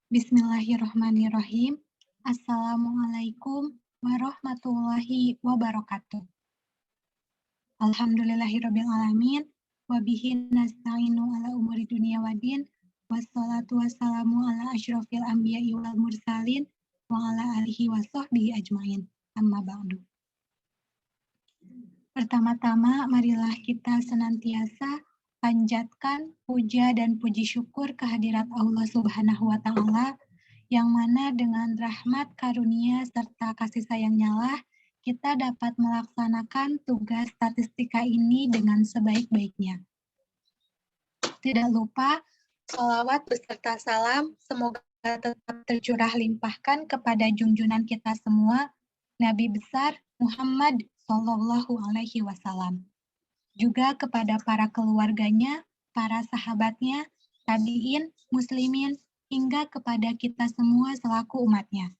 Bismillahirrahmanirrahim. Assalamualaikum warahmatullahi wabarakatuh. Alhamdulillahirrabbilalamin. Wabihi nasta'inu ala umuri dunia waddin. Wassalatu wassalamu ala asyrafil anbiya'i wal mursalin. Wa ala alihi wa sahbihi ajmain. Amma ba'du. Pertama-tama, marilah kita senantiasa panjatkan puja dan puji syukur kehadirat Allah Subhanahu wa Ta'ala, yang mana dengan rahmat, karunia, serta kasih sayangnya lah kita dapat melaksanakan tugas statistika ini dengan sebaik-baiknya. Tidak lupa, sholawat beserta salam semoga tetap tercurah limpahkan kepada junjungan kita semua, Nabi besar Muhammad Sallallahu Alaihi Wasallam. Juga kepada para keluarganya, para sahabatnya, tabi'in, muslimin, hingga kepada kita semua selaku umatnya.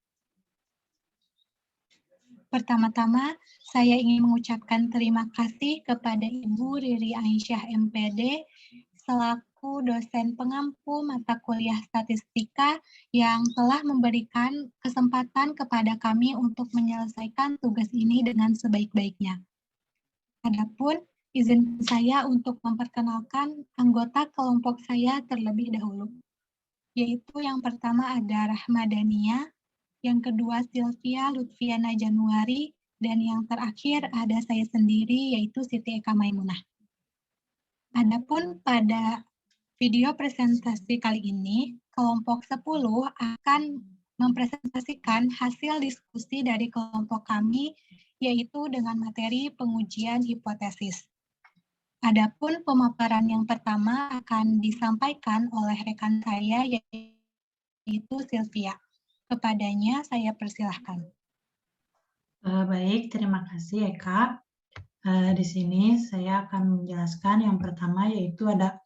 Pertama-tama, saya ingin mengucapkan terima kasih kepada Ibu Riri Aisyah MPD selaku dosen pengampu mata kuliah statistika yang telah memberikan kesempatan kepada kami untuk menyelesaikan tugas ini dengan sebaik-baiknya. Adapun izin saya untuk memperkenalkan anggota kelompok saya terlebih dahulu, yaitu yang pertama ada Rahmadania, yang kedua Sylvia Lutfiana Januari, dan yang terakhir ada saya sendiri, yaitu Siti Eka Maimunah. Adapun pada video presentasi kali ini, kelompok 10 akan mempresentasikan hasil diskusi dari kelompok kami, yaitu dengan materi pengujian hipotesis. Adapun pemaparan yang pertama akan disampaikan oleh rekan saya, yaitu Sylvia. Kepadanya saya persilahkan. Baik, terima kasih Eka. Di sini saya akan menjelaskan yang pertama, yaitu ada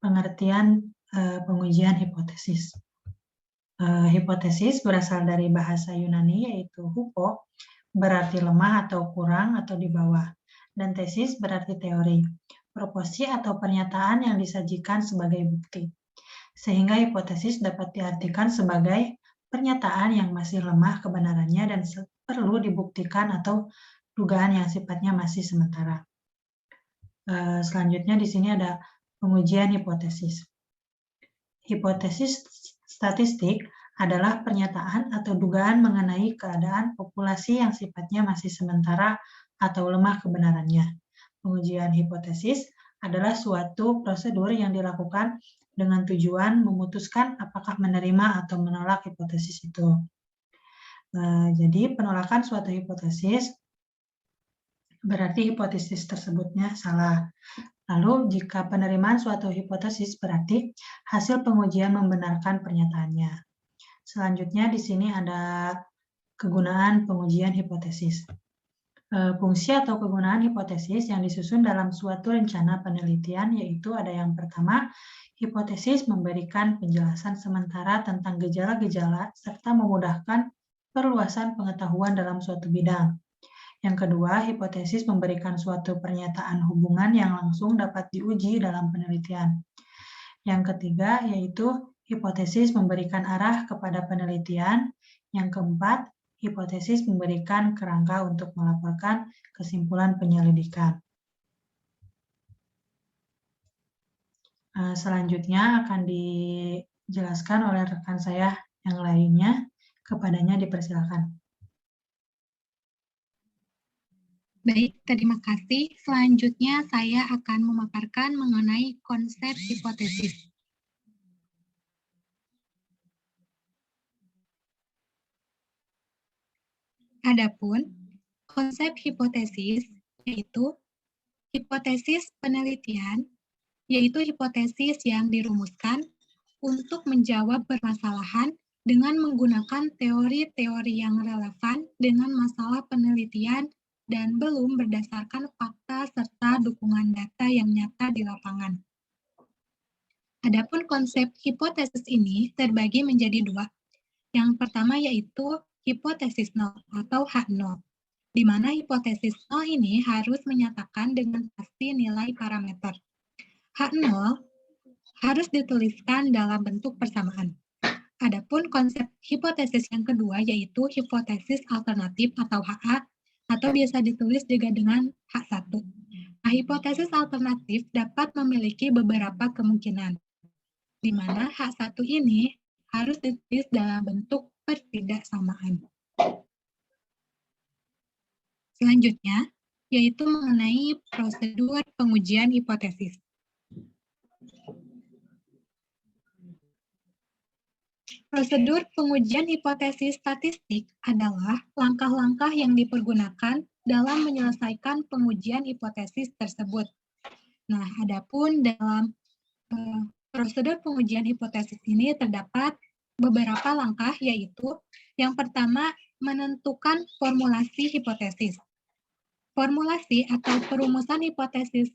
pengertian pengujian hipotesis. Hipotesis berasal dari bahasa Yunani, yaitu hupo, berarti lemah atau kurang atau di bawah, dan tesis berarti teori, proposi atau pernyataan yang disajikan sebagai bukti. Sehingga hipotesis dapat diartikan sebagai pernyataan yang masih lemah kebenarannya dan perlu dibuktikan atau dugaan yang sifatnya masih sementara. Selanjutnya di sini ada pengujian hipotesis. Hipotesis statistik adalah pernyataan atau dugaan mengenai keadaan populasi yang sifatnya masih sementara atau lemah kebenarannya. Pengujian hipotesis adalah suatu prosedur yang dilakukan dengan tujuan memutuskan apakah menerima atau menolak hipotesis itu. Jadi penolakan suatu hipotesis berarti hipotesis tersebutnya salah. Lalu jika penerimaan suatu hipotesis berarti hasil pengujian membenarkan pernyataannya. Selanjutnya di sini ada kegunaan pengujian hipotesis. Fungsi atau kegunaan hipotesis yang disusun dalam suatu rencana penelitian, yaitu ada yang pertama, hipotesis memberikan penjelasan sementara tentang gejala-gejala serta memudahkan perluasan pengetahuan dalam suatu bidang. Yang kedua, hipotesis memberikan suatu pernyataan hubungan yang langsung dapat diuji dalam penelitian. Yang ketiga, yaitu hipotesis memberikan arah kepada penelitian. Yang keempat, hipotesis memberikan kerangka untuk melaporkan kesimpulan penyelidikan. Selanjutnya akan dijelaskan oleh rekan saya yang lainnya. Kepadanya dipersilakan. Baik, terima kasih. Selanjutnya saya akan memaparkan mengenai konsep hipotesis. Adapun konsep hipotesis yaitu hipotesis penelitian, yaitu hipotesis yang dirumuskan untuk menjawab permasalahan dengan menggunakan teori-teori yang relevan dengan masalah penelitian dan belum berdasarkan fakta serta dukungan data yang nyata di lapangan. Adapun konsep hipotesis ini terbagi menjadi dua. Yang pertama yaitu hipotesis nol atau H0, di mana hipotesis nol ini harus menyatakan dengan pasti nilai parameter. H0 harus dituliskan dalam bentuk persamaan. Adapun konsep hipotesis yang kedua yaitu hipotesis alternatif atau HA, atau biasa ditulis juga dengan H1. Nah, hipotesis alternatif dapat memiliki beberapa kemungkinan, di mana H1 ini harus ditulis dalam bentuk pertidaksamaan. Selanjutnya, yaitu mengenai prosedur pengujian hipotesis. Prosedur pengujian hipotesis statistik adalah langkah-langkah yang dipergunakan dalam menyelesaikan pengujian hipotesis tersebut. Nah, adapun dalam prosedur pengujian hipotesis ini terdapat beberapa langkah, yaitu yang pertama, menentukan formulasi hipotesis. Formulasi atau perumusan hipotesis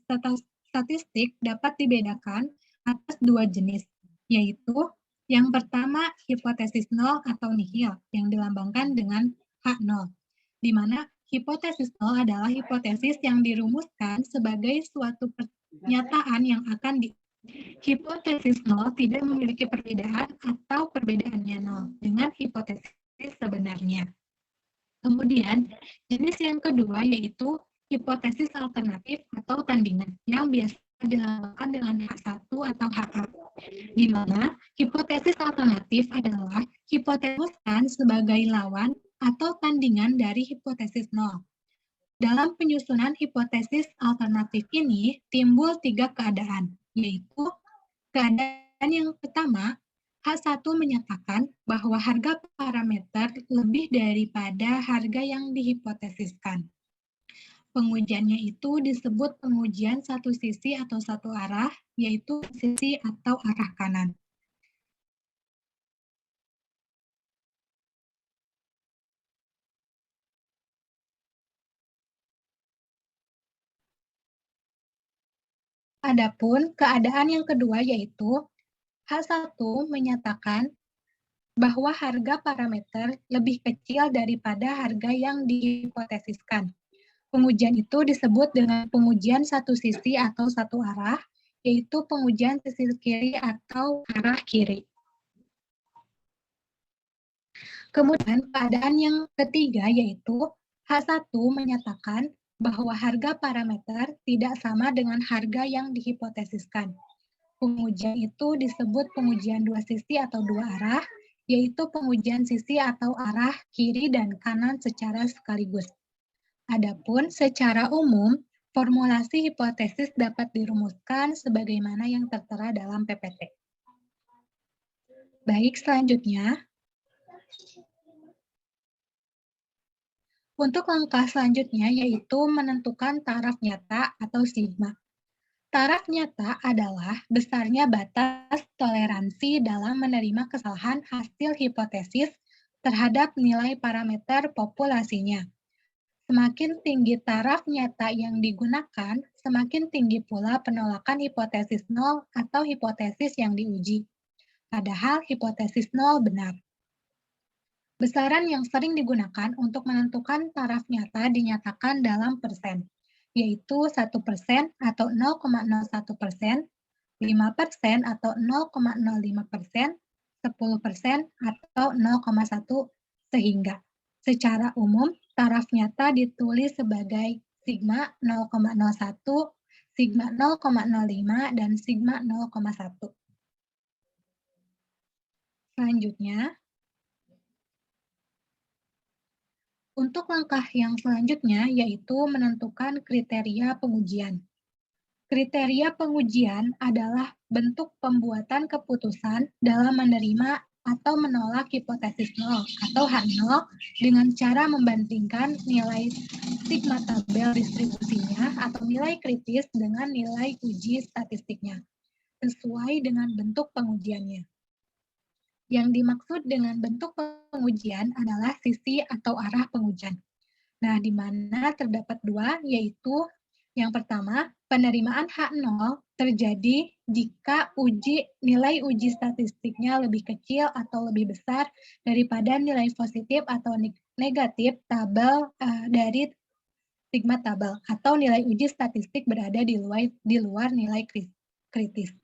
statistik dapat dibedakan atas dua jenis, yaitu yang pertama, hipotesis nol atau nihil, yang dilambangkan dengan H0, di mana hipotesis nol adalah hipotesis yang dirumuskan sebagai suatu pernyataan yang akan hipotesis nol tidak memiliki perbedaan atau perbedaannya nol dengan hipotesis sebenarnya. Kemudian, jenis yang kedua yaitu hipotesis alternatif atau tandingan, yang biasa dilambangkan dengan H1 atau HA, di mana hipotesis alternatif adalah hipotesis sebagai lawan atau tandingan dari hipotesis nol. Dalam penyusunan hipotesis alternatif ini timbul tiga keadaan, yaitu keadaan yang pertama, H1 menyatakan bahwa harga parameter lebih daripada harga yang dihipotesiskan. Pengujiannya itu disebut pengujian satu sisi atau satu arah, yaitu sisi atau arah kanan. Adapun keadaan yang kedua yaitu H1 menyatakan bahwa harga parameter lebih kecil daripada harga yang dihipotesiskan. Pengujian itu disebut dengan pengujian satu sisi atau satu arah, yaitu pengujian sisi kiri atau arah kiri. Kemudian keadaan yang ketiga yaitu H1 menyatakan bahwa harga parameter tidak sama dengan harga yang dihipotesiskan. Pengujian itu disebut pengujian dua sisi atau dua arah, yaitu pengujian sisi atau arah kiri dan kanan secara sekaligus. Adapun secara umum, formulasi hipotesis dapat dirumuskan sebagaimana yang tertera dalam PPT. Baik, selanjutnya. Untuk langkah selanjutnya yaitu menentukan taraf nyata atau sigma. Taraf nyata adalah besarnya batas toleransi dalam menerima kesalahan hasil hipotesis terhadap nilai parameter populasinya. Semakin tinggi taraf nyata yang digunakan, semakin tinggi pula penolakan hipotesis nol atau hipotesis yang diuji. Padahal hipotesis nol benar. Besaran yang sering digunakan untuk menentukan taraf nyata dinyatakan dalam persen, yaitu 1% atau 0,01%, 5% atau 0,05%, 10% atau 0,1 sehingga. Secara umum, taraf nyata ditulis sebagai sigma 0,01, sigma 0,05, dan sigma 0,1. Selanjutnya, untuk langkah yang selanjutnya yaitu menentukan kriteria pengujian. Kriteria pengujian adalah bentuk pembuatan keputusan dalam menerima atau menolak hipotesis nol atau H0 dengan cara membandingkan nilai sigma tabel distribusinya atau nilai kritis dengan nilai uji statistiknya, sesuai dengan bentuk pengujiannya. Yang dimaksud dengan bentuk pengujian adalah sisi atau arah pengujian. Nah, di mana terdapat dua, yaitu yang pertama, penerimaan H0 terjadi jika nilai uji statistiknya lebih kecil atau lebih besar daripada nilai positif atau negatif tabel dari sigma tabel, atau nilai uji statistik berada di luar nilai kritis.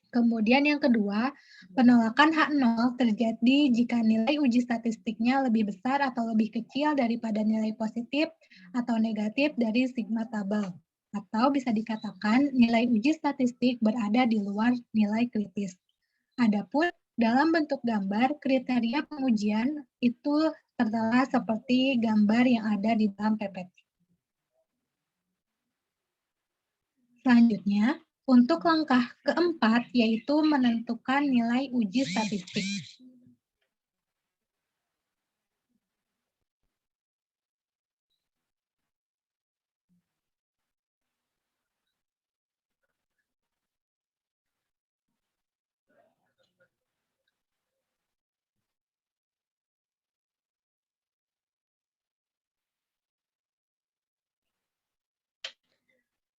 Kemudian yang kedua, Penolakan H0 terjadi jika nilai uji statistiknya lebih besar atau lebih kecil daripada nilai positif atau negatif dari sigma tabel. Atau bisa dikatakan nilai uji statistik berada di luar nilai kritis. Adapun dalam bentuk gambar, kriteria pengujian itu tertera seperti gambar yang ada di dalam PPT. Selanjutnya, untuk langkah keempat yaitu menentukan nilai uji statistik.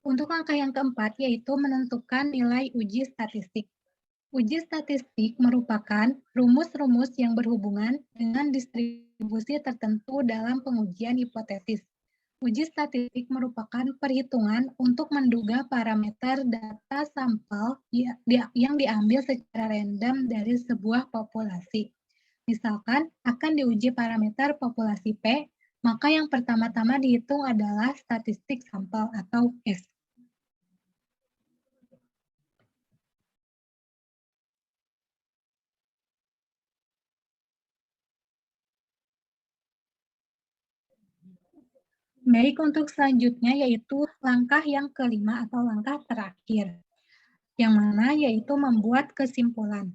Untuk langkah yang keempat, yaitu menentukan nilai uji statistik. Uji statistik merupakan rumus-rumus yang berhubungan dengan distribusi tertentu dalam pengujian hipotesis. Uji statistik merupakan perhitungan untuk menduga parameter data sampel yang diambil secara random dari sebuah populasi. Misalkan akan diuji parameter populasi P, maka yang pertama-tama dihitung adalah statistik sampel atau S. Baik, untuk selanjutnya yaitu langkah yang kelima atau langkah terakhir, yang mana yaitu membuat kesimpulan.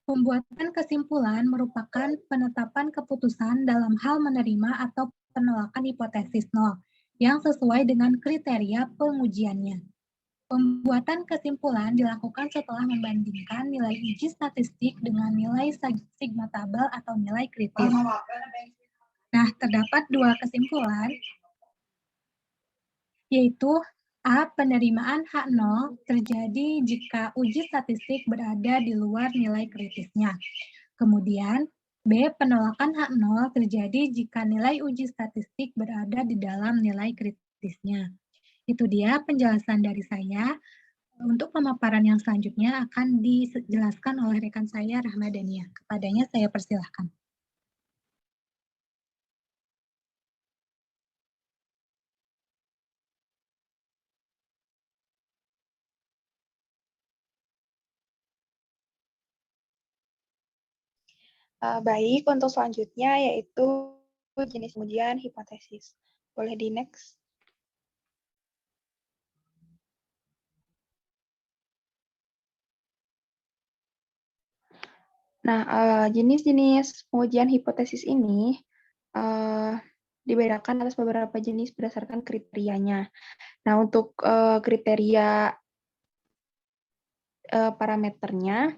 Pembuatan kesimpulan merupakan penetapan keputusan dalam hal menerima atau penolakan hipotesis nol yang sesuai dengan kriteria pengujiannya. Pembuatan kesimpulan dilakukan setelah membandingkan nilai uji statistik dengan nilai sigma tabel atau nilai kritis. Nah, terdapat dua kesimpulan, yaitu A. Penerimaan H0 terjadi jika uji statistik berada di luar nilai kritisnya. Kemudian, B. Penolakan H0 terjadi jika nilai uji statistik berada di dalam nilai kritisnya. Itu dia penjelasan dari saya. Untuk pemaparan yang selanjutnya akan dijelaskan oleh rekan saya, Rahmadania. Kepadanya saya persilahkan. Baik, untuk selanjutnya yaitu jenis pengujian hipotesis. Boleh di next. Nah, jenis-jenis pengujian hipotesis ini dibedakan atas beberapa jenis berdasarkan kriterianya. Nah, untuk kriteria parameternya,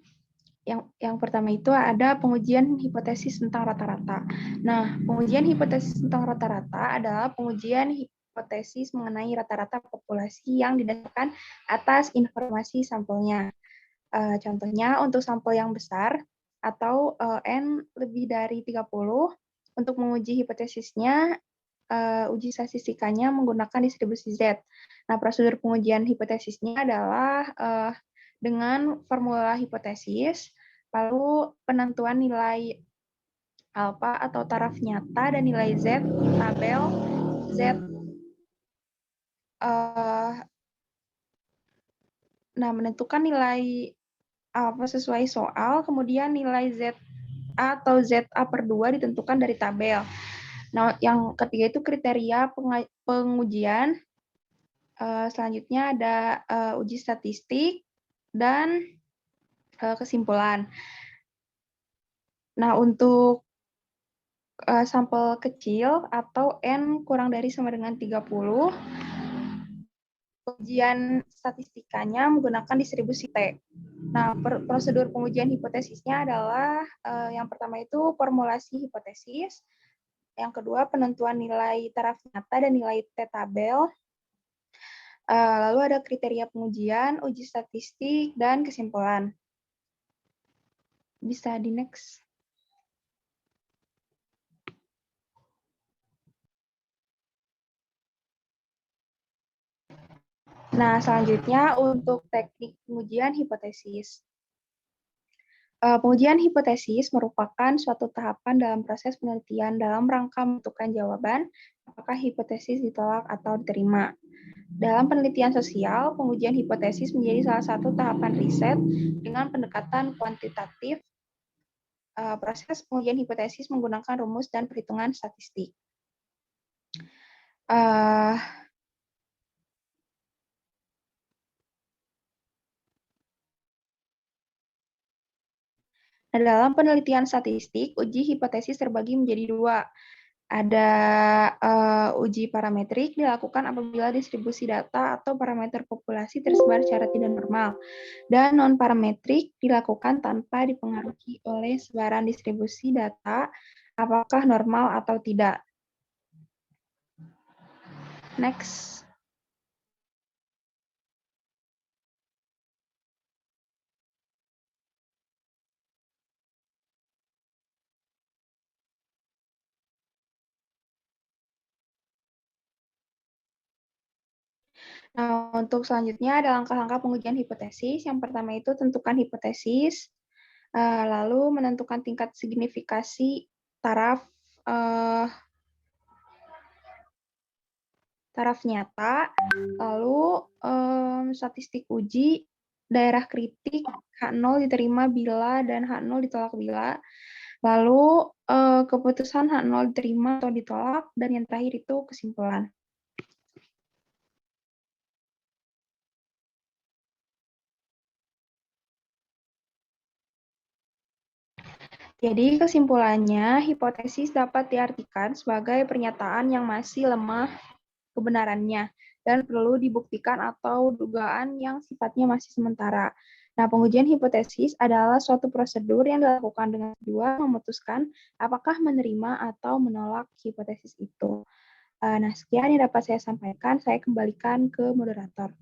yang pertama itu ada pengujian hipotesis tentang rata-rata. Nah, pengujian hipotesis tentang rata-rata adalah pengujian hipotesis mengenai rata-rata populasi yang didasarkan atas informasi sampelnya. Contohnya untuk sampel yang besar atau N lebih dari 30, untuk menguji hipotesisnya, uji statistikanya menggunakan distribusi Z. Nah, prosedur pengujian hipotesisnya adalah dengan formula hipotesis, lalu penentuan nilai alfa atau taraf nyata dan nilai Z tabel Z. Nah, menentukan nilai alfa sesuai soal, kemudian nilai Z atau ZA/2 ditentukan dari tabel. Nah, yang ketiga itu kriteria pengujian. Selanjutnya ada uji statistik dan kesimpulan. Nah, untuk sampel kecil atau N kurang dari sama dengan 30, ujian statistikanya menggunakan distribusi T. Nah, prosedur pengujian hipotesisnya adalah yang pertama itu formulasi hipotesis, yang kedua penentuan nilai taraf nyata dan nilai T tabel, lalu ada kriteria pengujian, uji statistik, dan kesimpulan. Bisa di next. Nah, selanjutnya untuk teknik pengujian hipotesis. Pengujian hipotesis merupakan suatu tahapan dalam proses penelitian dalam rangka menentukan jawaban apakah hipotesis ditolak atau diterima. Dalam penelitian sosial, pengujian hipotesis menjadi salah satu tahapan riset dengan pendekatan kuantitatif. Proses pengujian hipotesis menggunakan rumus dan perhitungan statistik. Dalam penelitian statistik, uji hipotesis terbagi menjadi dua. Ada uji parametrik dilakukan apabila distribusi data atau parameter populasi tersebar secara tidak normal. Dan non-parametrik dilakukan tanpa dipengaruhi oleh sebaran distribusi data, apakah normal atau tidak. Next. Nah, untuk selanjutnya ada langkah-langkah pengujian hipotesis. Yang pertama itu tentukan hipotesis, lalu menentukan tingkat signifikasi taraf nyata, lalu statistik uji, daerah kritik, H0 diterima bila dan H0 ditolak bila, lalu keputusan H0 diterima atau ditolak, dan yang terakhir itu kesimpulan. Jadi kesimpulannya, hipotesis dapat diartikan sebagai pernyataan yang masih lemah kebenarannya dan perlu dibuktikan atau dugaan yang sifatnya masih sementara. Nah, pengujian hipotesis adalah suatu prosedur yang dilakukan dengan tujuan memutuskan apakah menerima atau menolak hipotesis itu. Nah, sekian yang dapat saya sampaikan. Saya kembalikan ke moderator.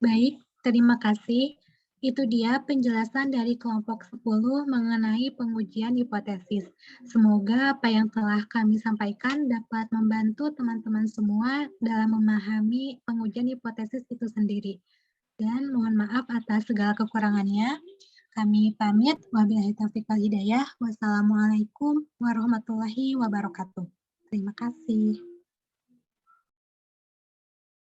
Baik, terima kasih. Itu dia penjelasan dari kelompok 10 mengenai pengujian hipotesis. Semoga apa yang telah kami sampaikan dapat membantu teman-teman semua dalam memahami pengujian hipotesis itu sendiri. Dan mohon maaf atas segala kekurangannya. Kami pamit. Wabillahi taufiq wal hidayah. Wassalamualaikum warahmatullahi wabarakatuh. Terima kasih.